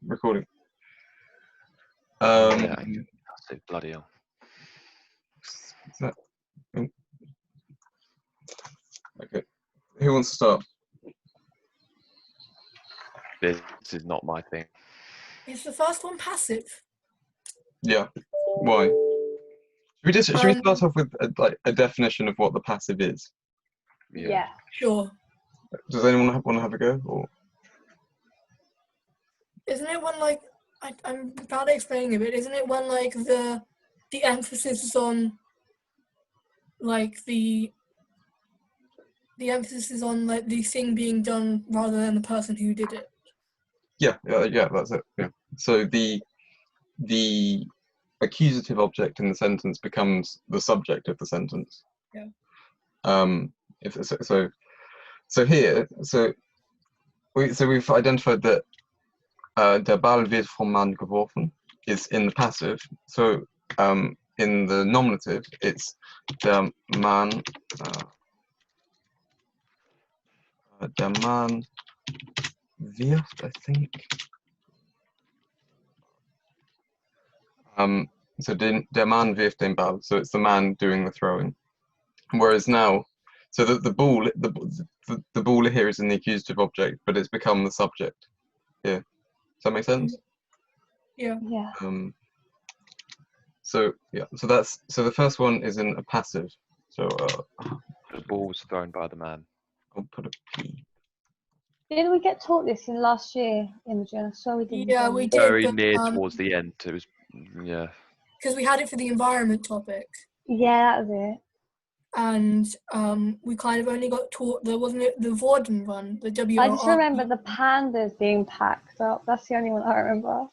recording. Yeah, passive, bloody hell. Is that, oh. Okay. Who wants to start? This is not my thing. Is the first one passive? Yeah. Why? Should we start off with a definition of what the passive is? Yeah. Sure. Does anyone want to have a go? Or Isn't it when like I'm bad at explaining it, but isn't it when like the emphasis is on like the emphasis is on like the thing being done rather than the person who did it? yeah, that's it. Yeah. So the accusative object in the sentence becomes the subject of the sentence. Yeah. So here, we've identified that der Ball wird vom Mann geworfen is in the passive. So in the nominative, it's der Mann wirft, I think. So der Mann wirft den Ball. So it's the man doing the throwing. Whereas now, so the ball here is in the accusative object, but it's become the subject here. Does that make sense? Yeah. Yeah. So the first one is in a passive. So The ball was thrown by the man. I'll put a P. Didn't we get taught this in last year, Imogen? So we didn't. Yeah, we did. Very but, near towards the end. It was, yeah. because we had it for the environment topic, Yeah, that was it. and we kind of only got taught wasn't it the Vorden one, the WRR. I just remember the pandas being packed up. That's the only one I remember.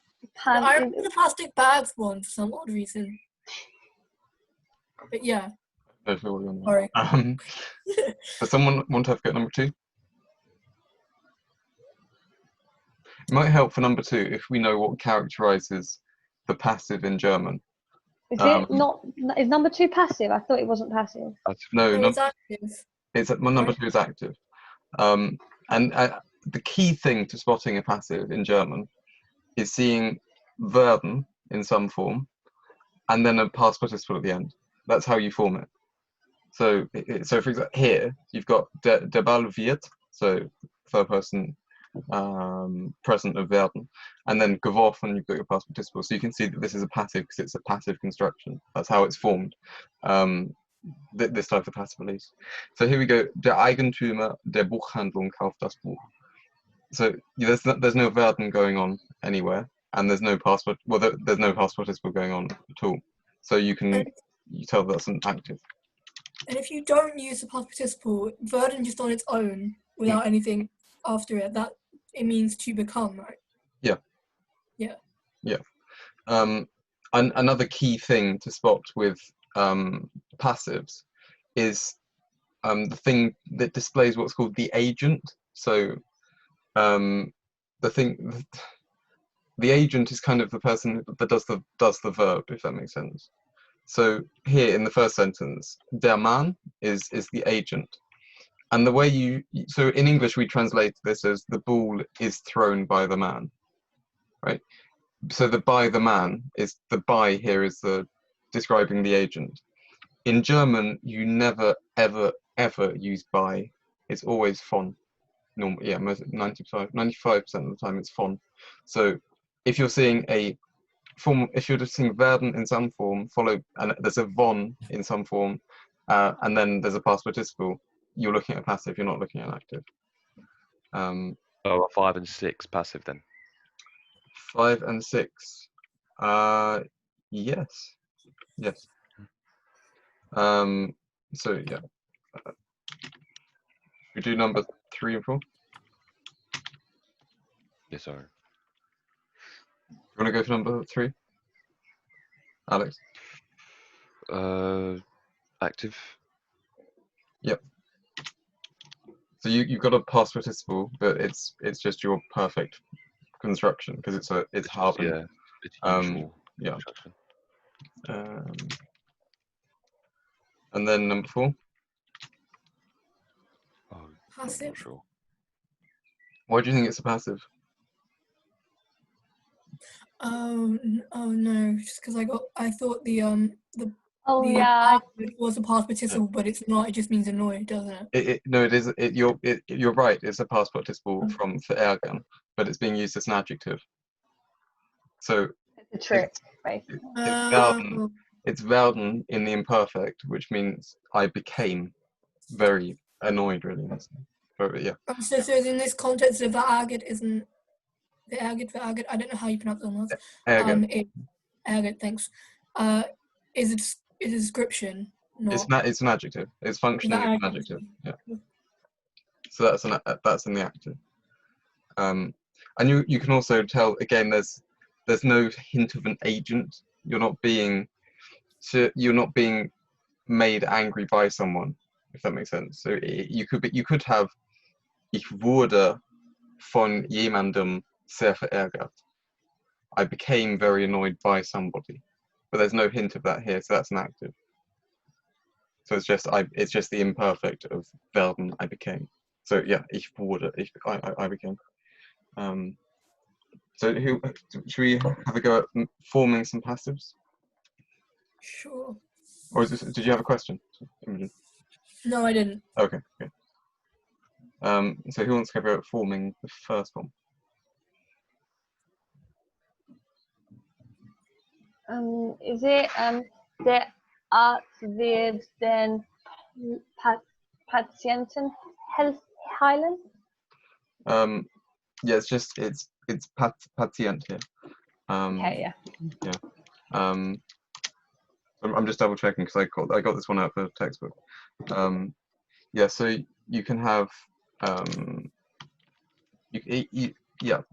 I remember the plastic bags one for some odd reason. But yeah. Sorry. Does someone want to have go number 2? It might help for number 2 if we know what characterizes the passive in German. Is it not? Is number 2 passive? I thought it wasn't passive. No, It's active. Number 2 is active. And the key thing to spotting a passive in German is seeing werden in some form and then a past participle at the end. That's how you form it. So for example, here you've got der Ball wird, so third person present of werden, and then geworfen, you've got your past participle. So you can see that this is a passive because it's a passive construction. That's how it's formed. This type of passive release. So here we go. Der Eigentümer der Buchhandlung kauft das Buch. So there's no werden going on anywhere, and there's no past. Well, there's no past participle going on at all. So you tell that's an active. And if you don't use the past participle, werden just on its own without anything after it, that it means to become, right? Yeah. Yeah. Yeah. Another key thing to spot with passives is the thing that displays what's called the agent. So the agent is kind of the person that does the verb, if that makes sense. So here in the first sentence, der Mann is the agent. And the way so in English we translate this as the ball is thrown by the man, right? So the by the man is the by here is the describing the agent. In German, you never ever ever use by. It's always von. Normally, yeah, 95% of the time it's von. So if you're seeing a form, if you're just seeing werden in some form, and there's a von in some form, and then there's a past participle, you're looking at a passive. You're not looking at an active. Oh, 5 and 6 passive then. 5 and 6. Yes. So yeah. We do number 3 and 4. Yes, sorry. You want to go for number 3, Alex? Active. Yep. So you've got a past participle, but it's just your perfect construction because it's haben. Yeah. It's usual. Yeah. And then number 4. Oh, Passive. I'm not sure. Why do you think it's a passive? Oh no, just because I thought the Oh the yeah, it was a past participle, but it's not. It just means annoyed, doesn't it? No, it is. You're right. It's a past participle from verärgern, but it's being used as an adjective. So it's a trick, it's basically. werden. Oh, It's werden in the imperfect, which means I became very annoyed, really. But yeah, so in this context, the verärgert isn't verärgert. I don't know how you pronounce it. ärgern. Ärgert, thanks. Is it a description? Not It's an adjective. It's functioning as an adjective. Yeah. So that's in the active. And you can also tell again. There's no hint of an agent. You're not being made angry by someone, if that makes sense. So you could have ich wurde von jemandem sehr verärgert. I became very annoyed by somebody, but there's no hint of that here, so that's an active. So it's just the imperfect of werden. I became. So yeah, ich wurde. I became. So should we have a go at forming some passives? sure. Or did you have a question, Imogen? No, I didn't. Okay. So who wants to go about forming the first one? Is it der Arzt wird den Patienten heilen? Yeah, it's patient here. Okay, yeah. I'm just double checking because I got this one out for the textbook. Yeah, so you can have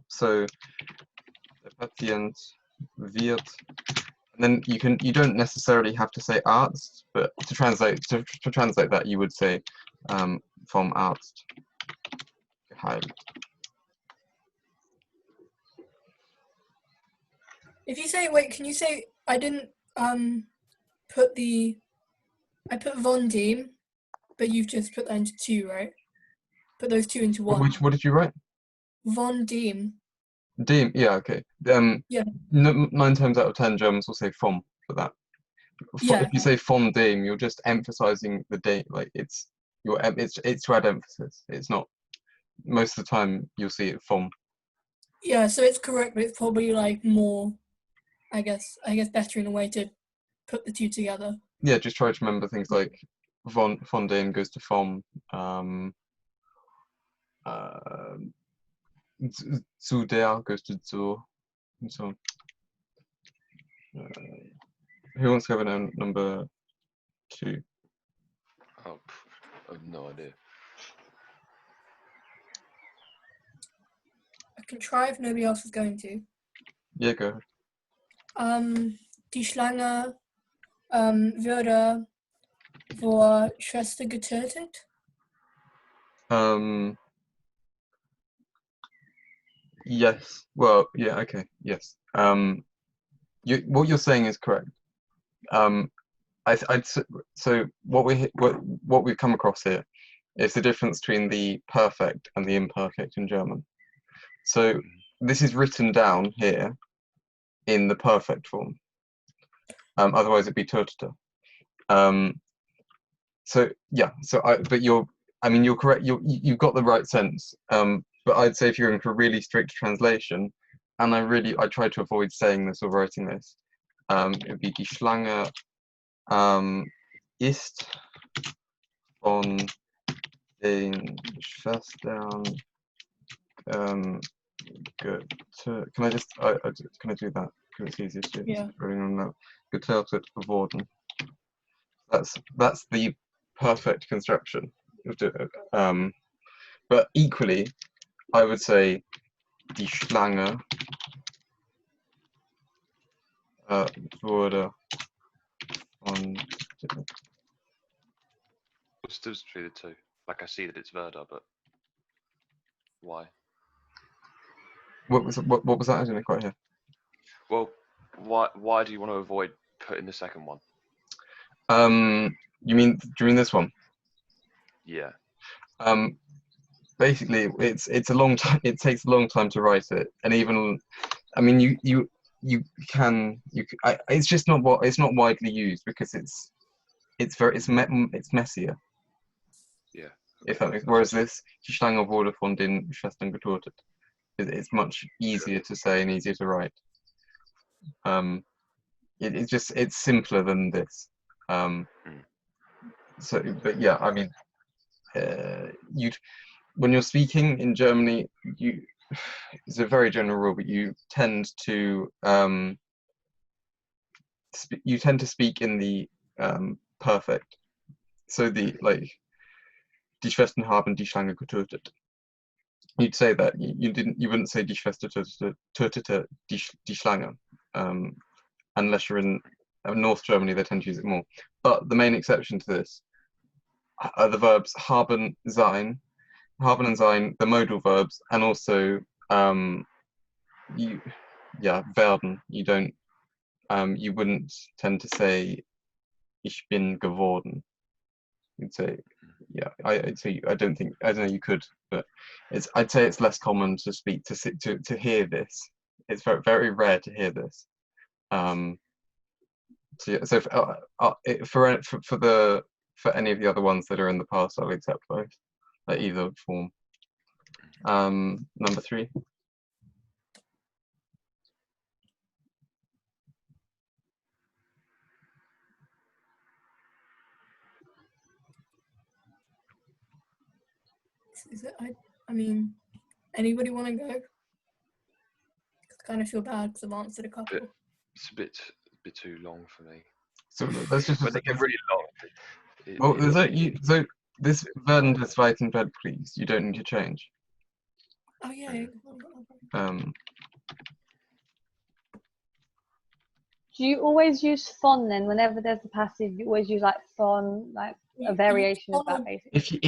so the patient wird, and then you don't necessarily have to say Arzt, but to translate that you would say vom Arzt geheilt. If you say wait, can you say I didn't I put von dem, but you've just put that into two, right? Put those two into one. What did you write? Von dem. Dem, yeah, okay. Yeah. 9 times out of 10 Germans will say vom for that. Yeah. If you say von dem, you're just emphasizing the dem, like it's to add emphasis. It's not, most of the time you'll see it vom. Yeah, so it's correct, but it's probably like more, I guess better in a way to put the two together. Yeah, just try to remember things like von dem goes to vom, zu der goes to zur, and so on. Who wants to have a number 2? Oh, I have no idea. I can try if nobody else is going to. Yeah, go ahead. Die Schlange wurde vor Schwester getötet. Yes. Well, yeah. Okay. Yes. What you're saying is correct. So what we've come across here is the difference between the perfect and the imperfect in German. So this is written down here in the perfect form. Otherwise it'd be tötete. So yeah. But you're correct. You've got the right sense. But I'd say if you're in for a really strict translation, and I try to avoid saying this or writing this, it would be die Schlange ist von den Schwestern can I do that because it's easier to Yeah. getötet worden. That's the perfect construction. But equally, I would say die Schlange wurde von. What's the difference between the two? Like I see that it's Werder, but why? What was that? I didn't quite hear. Well, why do you want to avoid putting the second one? You mean during this one? Yeah. Basically, it's a long time. It takes a long time to write it, and even I mean, it's just not it's not widely used because it's messier. Yeah. If that makes, whereas this Die Schlange wurde von den Schwestern getötet, it's much easier to say and easier to write. It's simpler than this. So, but yeah, I mean, when you're speaking in Germany, it's a very general rule, but you tend to speak in the perfect. So die Schwestern haben die Schlange getötet. You'd say that you wouldn't say die Schwester tötete die Schlange, unless you're in North Germany. They tend to use it more. But the main exception to this are the verbs haben, sein, and sein, the modal verbs, and also werden. You wouldn't tend to say ich bin geworden. You'd say, yeah, I'd say I don't know, you could, but I'd say it's less common to speak to hear this. It's very, very rare to hear this. So for any of the other ones that are in the past, I'll accept both, either form. Number 3. Is it? I mean, anybody want to go? I kind of feel bad because I've answered a couple. It's a bit too long for me. So let's just. When they get really long. So this werden des Zweiten Weltkriegs, you don't need to change. Oh yeah. Do you always use von then? Whenever there's a passive, you always use like von, like a variation of that, basically.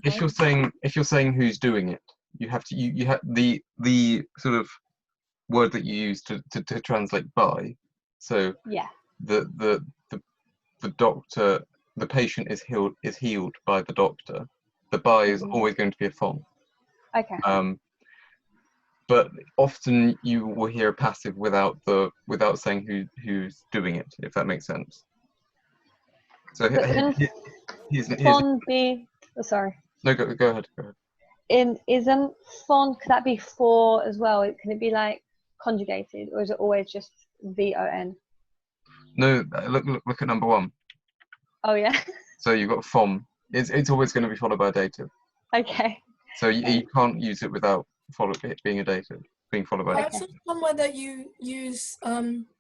If you're saying who's doing it, you have to you have the sort of word that you use to translate by. So yeah, the doctor, the patient is healed by the doctor. The by is always going to be a von. Okay. But often you will hear a passive without saying who's doing it, if that makes sense. So von be? Oh, sorry. No, go ahead. Isn't von? Could that be for as well? Can it be like conjugated, or is it always just von? No, look at number 1. Oh yeah. So you've got von. It's always going to be followed by a dative. Okay. So you can't use it without it being a dative, being followed by. I saw somewhere that you use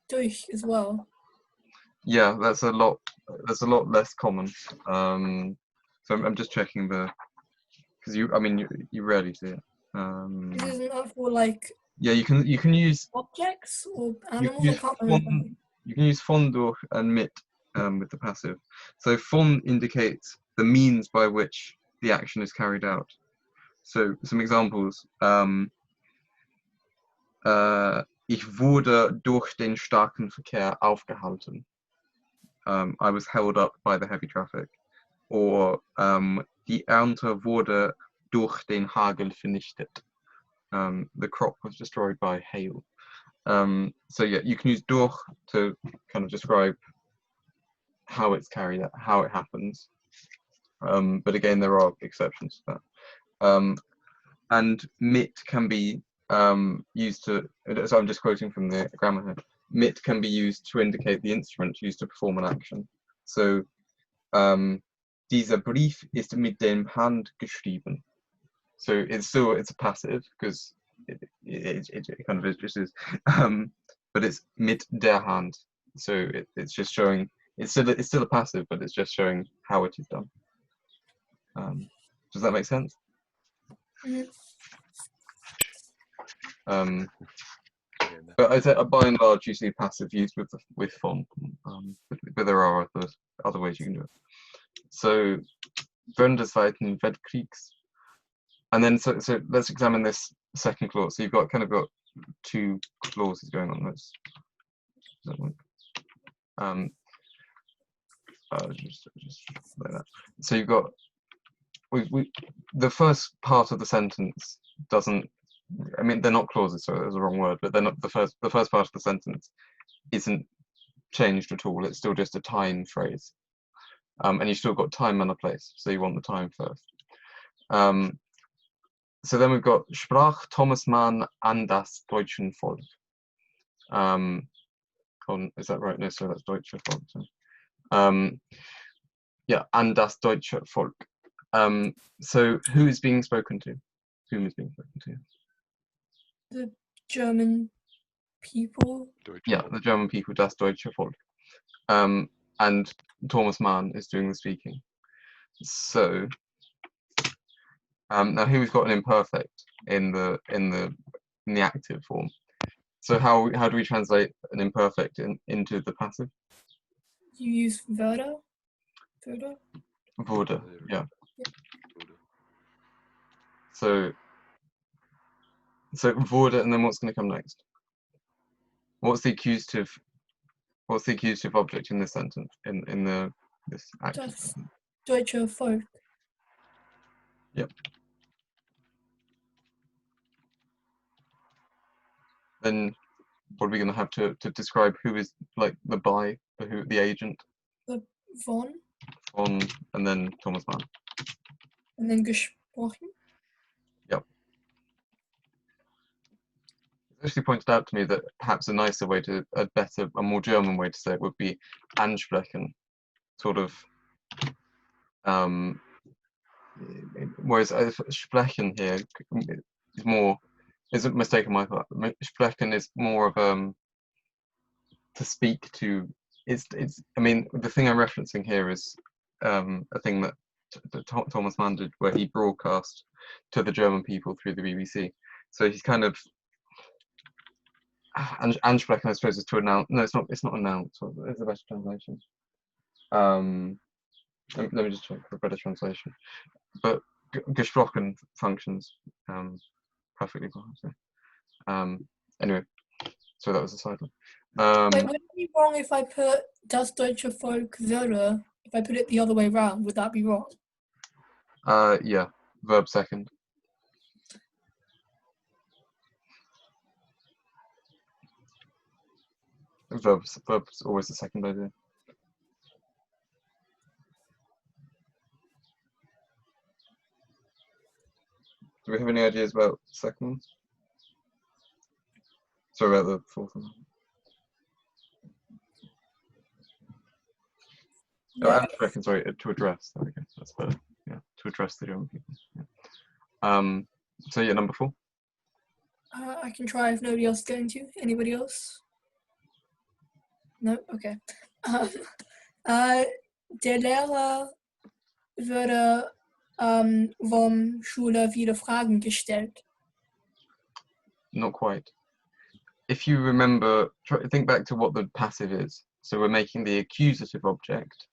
durch as well. Yeah, that's a lot less common. So I'm just checking because you rarely see it. Isn't that for like? Yeah, you can use objects or animals. You can use von, durch, and mit with the passive. So von indicates the means by which the action is carried out. So some examples. Ich wurde durch den starken Verkehr aufgehalten. I was held up by the heavy traffic. Or die Ernte wurde durch den Hagel vernichtet. The crop was destroyed by hail. So yeah, you can use durch to kind of describe how it's carried out, how it happens. But again, there are exceptions to that. And mit can be used to, so I'm just quoting from the grammar here, mit can be used to indicate the instrument used to perform an action. So, dieser Brief ist mit dem Hand geschrieben. So it's a passive because it kind of just is, but it's mit der Hand. So it's just showing, it's still a passive, but it's just showing how it is done. Does that make sense? But I say by and large you see passive used with von, but there are other ways you can do it. So während des Zweiten Weltkriegs, and then so let's examine this second clause. So you've got two clauses going on. Let's just like that. So you've got the first part of the sentence doesn't I mean, they're not clauses, so there's a wrong word, but they're not the first part of the sentence isn't changed at all. It's still just a time phrase. And you've still got time and a place, so you want the time first. So then we've got Sprach Thomas Mann an das deutschen Volk. Is that right? No, sorry, that's Deutsche Volk. Yeah, an das deutsche Volk. So who is being spoken to? Whom is being spoken to? The German people. Yeah, the German people, das deutsche Volk. And Thomas Mann is doing the speaking. So now here we've got an imperfect in the active form. So how do we translate an imperfect into the passive? You use Wörter. Wörter. Wurde, yeah. Wurde. So wurde, and then what's going to come next? What's the accusative object in this sentence? In this active Das sentence? deutsche Volk. Yep. Then what are we going to have to describe who is like the by, the agent? Von. On, and then Thomas Mann. And then gesprochen. Yep. It's actually pointed out to me that perhaps a nicer way a more German way to say it would be ansprechen, sort of. Whereas sprechen here is a mistake on my part. Sprechen is more of to speak to. I mean, the thing I'm referencing here is a thing that Thomas Mann did, where he broadcast to the German people through the BBC. So he's kind of ansprechen, I suppose, is to announce. No, it's not. It's not announce. It's a better translation. Let me just check for a better translation. But gesprochen functions perfectly fine. So. Anyway, so that was a side one. Wait, would it be wrong if I put das deutsche Volk würde? If I put it the other way around, would that be wrong? Yeah, verb second. Verb's always the second idea. Do we have any ideas about the second one? Sorry about the fourth one. Yeah. Ansprechen, sorry, to address. There we go. That's better. Yeah, to address the German people. Yeah. So yeah, number 4. I can try if nobody else is going to. Anybody else? No? Okay. Der Lehrer würde vom Schüler wieder Fragen gestellt. Not quite. If you remember, think back to what the passive is. So we're making the accusative object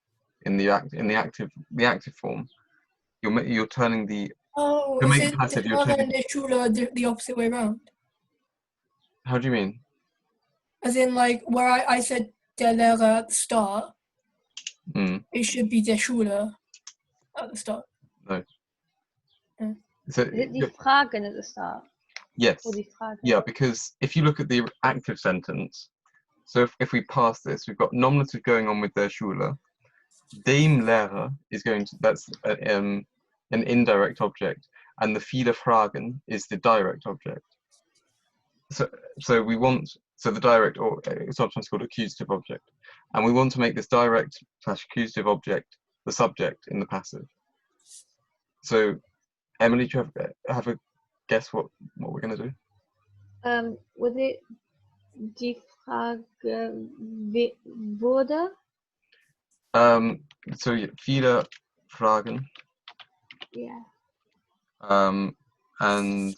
in the active form. You're turning the Oh, to is make it passive. der You're Lehrer turning. and der Schüler the opposite way around? How do you mean? As in, like, where I said der Lehrer at the start, it should be der Schüler at the start. No. Yeah. So, Is it die Fragen at the start? yes. Or die Fragen? Yeah, because if you look at the active sentence, so if we pass this, we've got nominative going on with der Schule. Dem Lehrer is going to, that's an indirect object, and the viele Fragen is the direct object. So we want, the direct, or it's sometimes called accusative object, and we want to make this direct / accusative object the subject in the passive. So, Emily, do you have a guess what we're going to do? Was it die Frage wurde? So viele Fragen. Yeah. And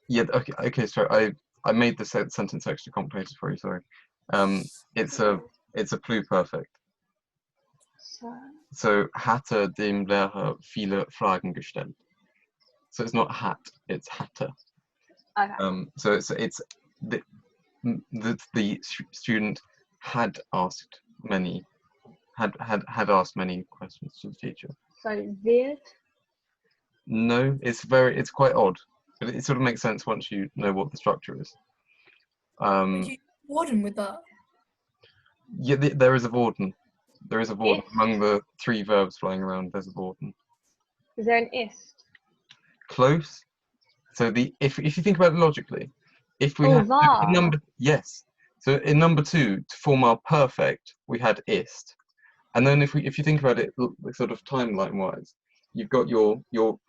yeah, okay. Sorry, I made the sentence extra complicated for you. Sorry. It's a pluperfect. So hatte dem Lehrer viele Fragen gestellt. So it's not hat, it's hatte. Okay. So it's the student had asked many questions to the teacher. So wird? No, it's quite odd, but it sort of makes sense once you know what the structure is. Would you warden with that? Yeah, there is a Vorden. There is a Vorden Ist. among the 3 verbs flying around. There's a Vorden. Is there an ist? Close. So if you think about it logically, if we Oh, had war. yes. So in number 2, to form our perfect, we had ist, and then if you think about it sort of timeline wise, you've got your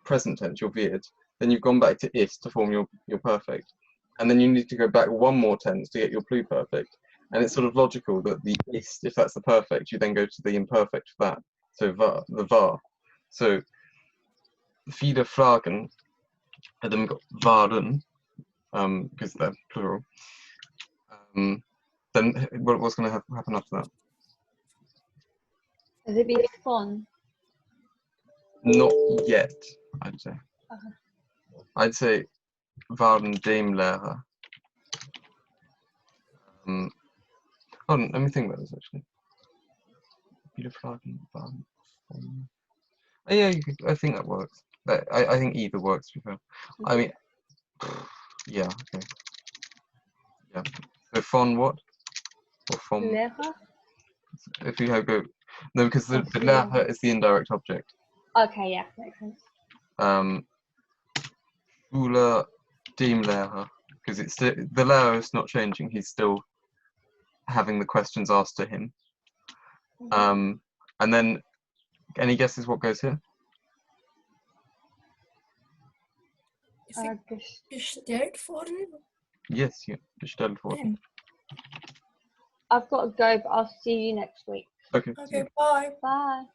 present tense, your wird, then you've gone back to ist to form your perfect, and then you need to go back one more tense to get your pluperfect. And it's sort of logical that the ist, if that's the perfect, you then go to the imperfect for that. So the var. So viele Fragen, and then we've got waren, because they're plural. Then what's going to happen after that? Does it be von? Not yet, I'd say. Okay. I'd say waren dem Lehrer. Hold on, let me think about this actually. Viele Fragen waren von. Oh, yeah, I think that works. I think either works, to be fair. I mean, yeah, okay. Yeah. So von what? Or from? Lehrer? If you go, no, because the From Lehrer is the indirect object. Okay, yeah, makes sense. Schüler dem Lehrer, because it's the Lehrer is not changing. He's still having the questions asked to him. And then, any guesses what goes here? Is it gestellt worden? Yes, yeah, gestellt worden. I've got to go, but I'll see you next week. Okay. Okay, bye. Bye.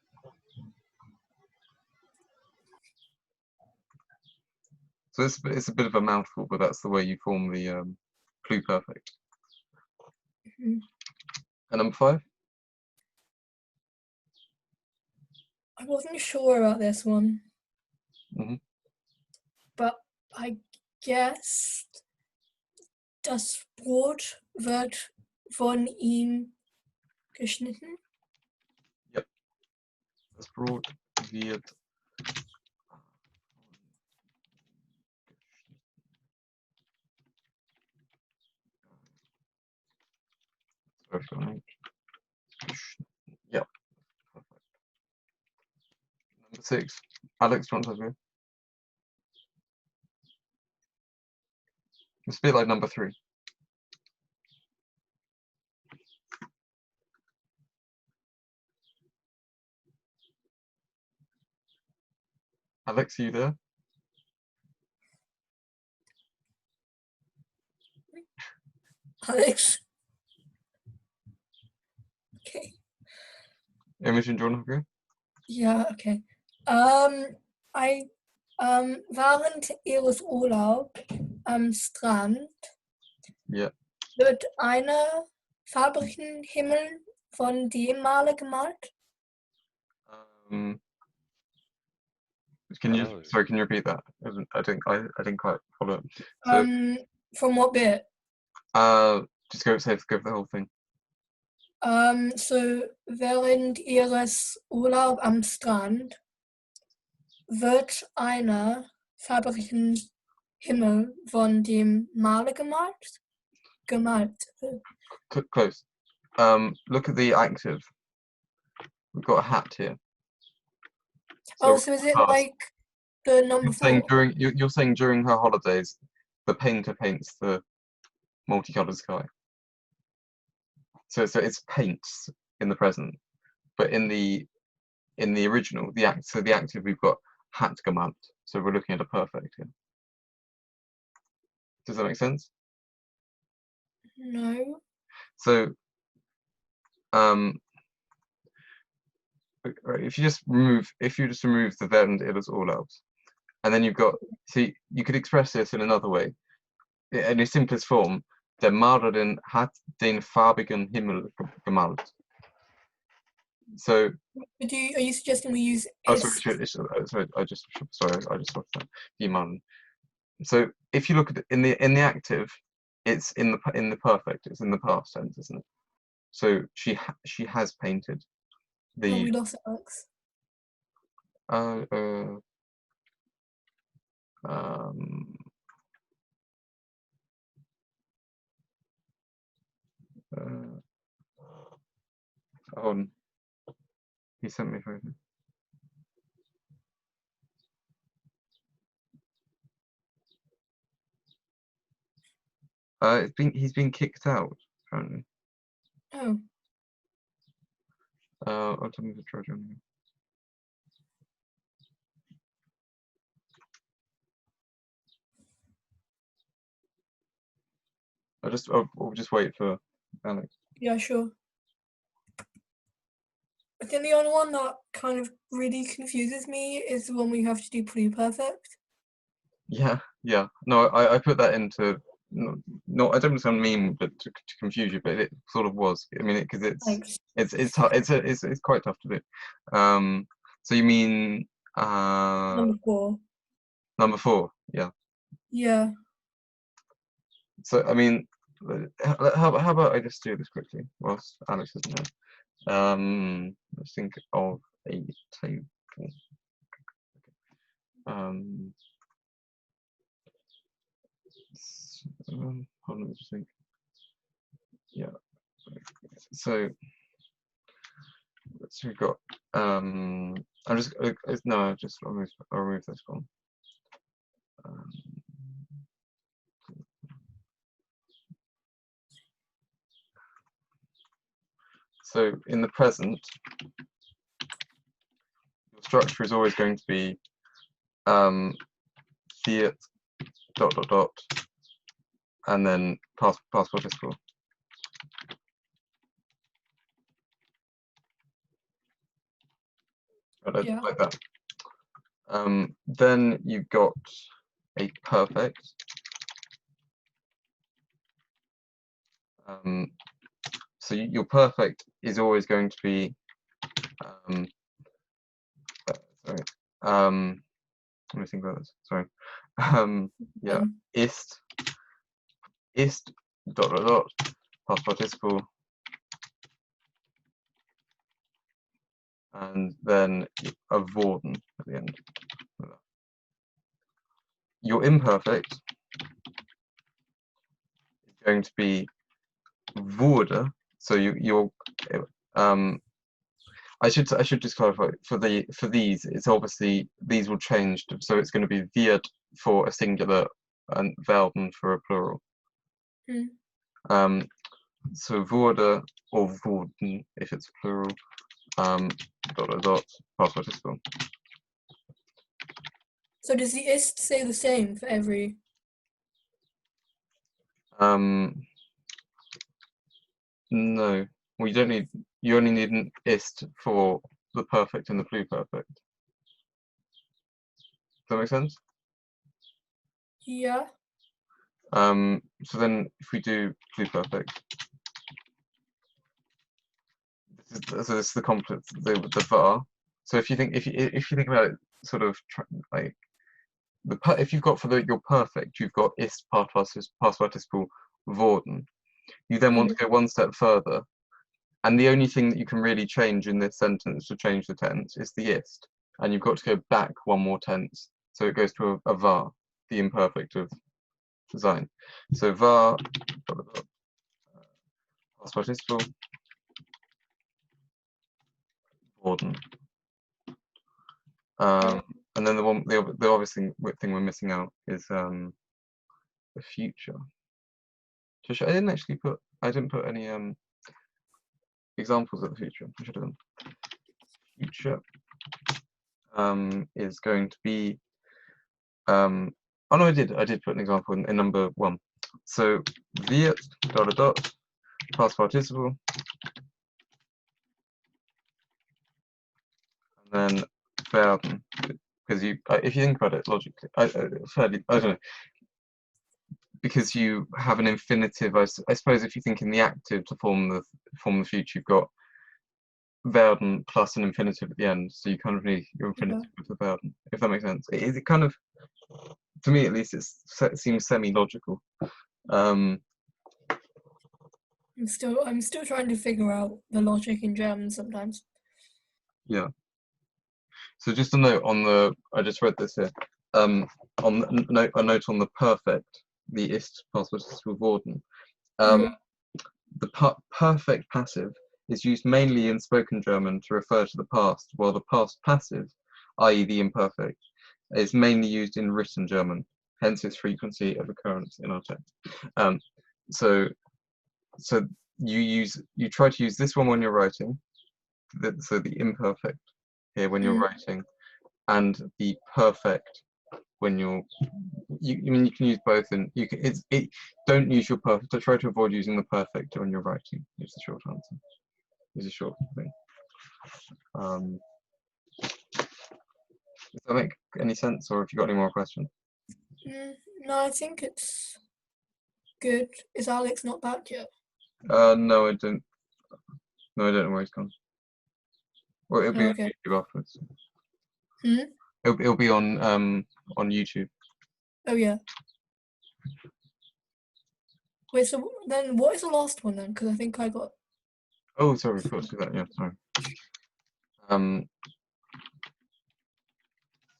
So it's a bit of a mouthful, but that's the way you form the pluperfect. Mhm. And number 5? I wasn't sure about this one, Mhm. but I guess das Brot wird von ihm geschnitten. Das Brot wird yeah. Perfect. Number 6. Alex, do you want to go? It's a bit like number 3. Alex, are you there? Alex. Okay. Imogen, do you want to go? Ja, okay. Während ihres Urlaubs am Strand Yeah. wird einer farbigen Himmel von dem Maler gemalt. Can you Oh. sorry? Can you repeat that? I didn't quite follow it. So From what bit? just go for the whole thing. So während ihres Urlaubs am Strand wird einer farbigen Himmel von dem Maler gemalt. Close. Look at the active. We've got a hat here. So is it past. like the number 4? You're saying during her holidays, the painter paints the multicolored sky. So it's paints in the present, but in the original, the active, we've got hat gemalt. So we're looking at a perfect here. Does that make sense? No. So if you just remove the während ihres Urlaubs, and then you've got, see, you could express this in another way. In its simplest form, der Malerin hat den farbigen Himmel gemalt. So. Are you suggesting we use? Oh, sorry. I just thought that. Die So if you look at it in the active, it's in the perfect. It's in the past tense, isn't it? So she has painted the. Oh, we lost Alex. Hold on. He sent me a photo. He's been kicked out apparently. Oh, I'll tell him to try joining him. We'll just wait for Alex. yeah, sure. I think the only one that kind of really confuses me is the one where you have to do pluperfect. Yeah. No, I put that into not I don't want to sound mean, but to confuse you, but it sort of was. I mean, because Thanks. it's quite tough to do. So you mean Number 4. number 4? Yeah. Yeah. So I mean, how about I just do this quickly whilst Alex isn't here. Let's think of a table. Hold on, just think. Yeah. So we've got. I'll remove this one. So in the present, your structure is always going to be fiat ... and then past participle. Yeah. Like that. Then you've got a perfect. So your perfect is always going to be sorry. Let me think about this. Sorry. Yeah. Ist ... past participle, and then a worden at the end. Your imperfect is going to be wurde. So you're I should just clarify for these. It's obviously these will change, so it's going to be wird for a singular and werden for a plural. So wurde or wurden if it's plural. ... past participle. So does the ist say the same for every? No. Well, you don't need. You only need an ist for the perfect and the pluperfect. Does that make sense? Yeah. So then, if we do pluperfect, this is the complement, the var. So if you think about it, sort of like if you've got for your perfect, you've got ist past participle worden. You then want to go one step further, and the only thing that you can really change in this sentence to change the tense is the ist, and you've got to go back one more tense, so it goes to a var, the imperfect of design. So var past participle worden. And then the obvious thing we're missing out is the future. I didn't put any examples of the future. I should have done. Future is going to be oh no, I did put an example in number 1. So wird ... past participle, and then werden, because if you think about it logically, I don't know, because you have an infinitive. I suppose if you think in the active to form the future, you've got werden plus an infinitive at the end, so you kind of need your infinitive with the werden, if that makes sense. It kind of, to me at least, it seems semi-logical. I'm still trying to figure out the logic in German sometimes. Yeah. So just a note on I just read this here. a note on the perfect, the ist past participle worden. Mhm. The perfect passive is used mainly in spoken German to refer to the past, while the past passive, i.e. the imperfect, is mainly used in written German, hence its frequency of occurrence in our text. So you try to use this one when you're writing, so the imperfect here when you're writing, and the perfect when you're you can use both, and you can don't use your perfect. So try to avoid using the perfect when you're writing. Is the short answer. Is a short thing. Does that make any sense, or have you got any more questions? No, I think it's good. Is Alex not back yet? No, I don't. No, I don't know where he's gone. Well, it'll be on Okay. YouTube afterwards. Hmm? It'll be on YouTube. Oh yeah. Wait, so then what is the last one then? Because I think I got. Oh, sorry, I forgot to do that. Yeah, sorry.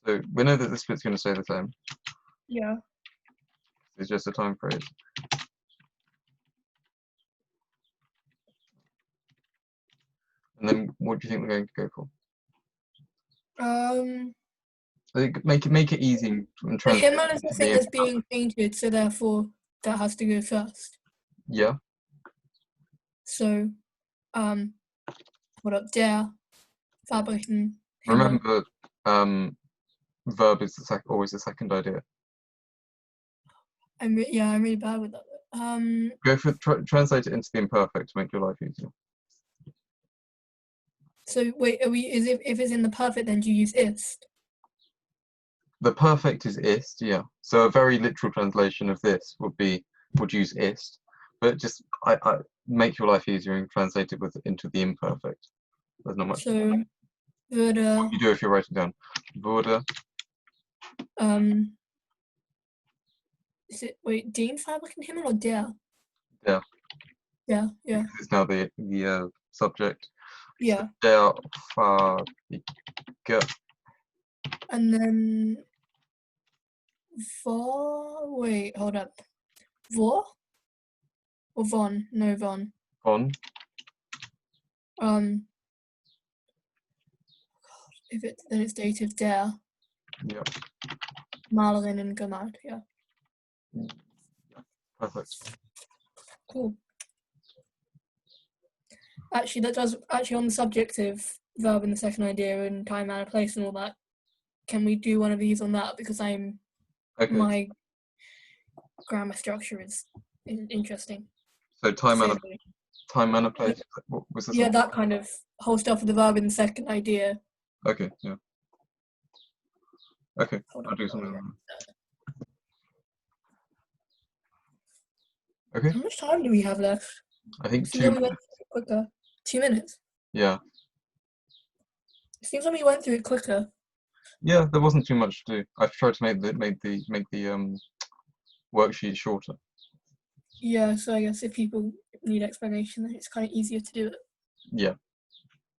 So we know that the split's going to stay the same. Yeah. It's just a time phrase. And then what do you think we're going to go for? Make it easy and The translate Himmel is the to thing the that's being painted, so therefore that has to go first. yeah. So, hold up, der Fabriken Himmel. Remember, verb is always the second idea. I'm really bad with that. Go for translate it into the imperfect to make your life easier. So wait, if it's in the perfect, then do you use ist? The perfect is ist, yeah. So a very literal translation of this would use ist, but just I make your life easier and translate it into the imperfect. There's not much. So würde You do if you're writing down. Wurde. Is it den Fabriken Himmel or der? Der. Yeah, yeah, It's now the subject. yeah. Der Fabrik. And then wait, hold up. Vor? Or von? No, von. Von. If then it's dative der. Yeah. Malerinnen gemalt, yeah. Perfect. Cool. Actually, that does on the subjective verb in the second idea and time, manner, place, and all that. Can we do one of these on that? Because my grammar structure is interesting. So time, manner, place. What was this? Yeah, that kind of whole stuff with the verb in the second idea. Okay, yeah. Okay, Hold I'll on, do something yeah. like that. Okay. How much time do we have left? I think Seems 2 like we went minutes. through it quicker. 2 minutes. Yeah. It seems like we went through it quicker. Yeah, there wasn't too much to do. I've tried to make the worksheet shorter. Yeah, so I guess if people need explanation, then it's kind of easier to do it. Yeah.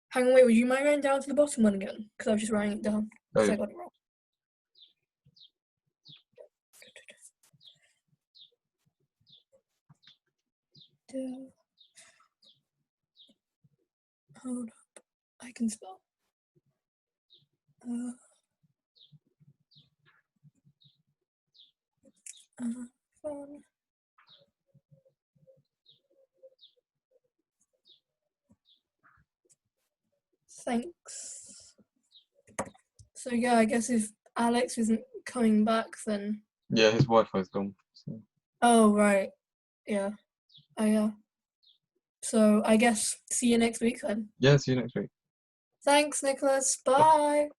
Hang on, wait, would you mind writing down to the bottom one again? Because I was just writing it down. Because Oh. I got it wrong. Hold up. I can spell. Phone. Thanks. So yeah, I guess if Alex isn't coming back, then. Yeah, his Wi-Fi's gone. So. Oh right, yeah. So I guess see you next week then. Yeah, see you next week. Thanks, Nicholas. Bye.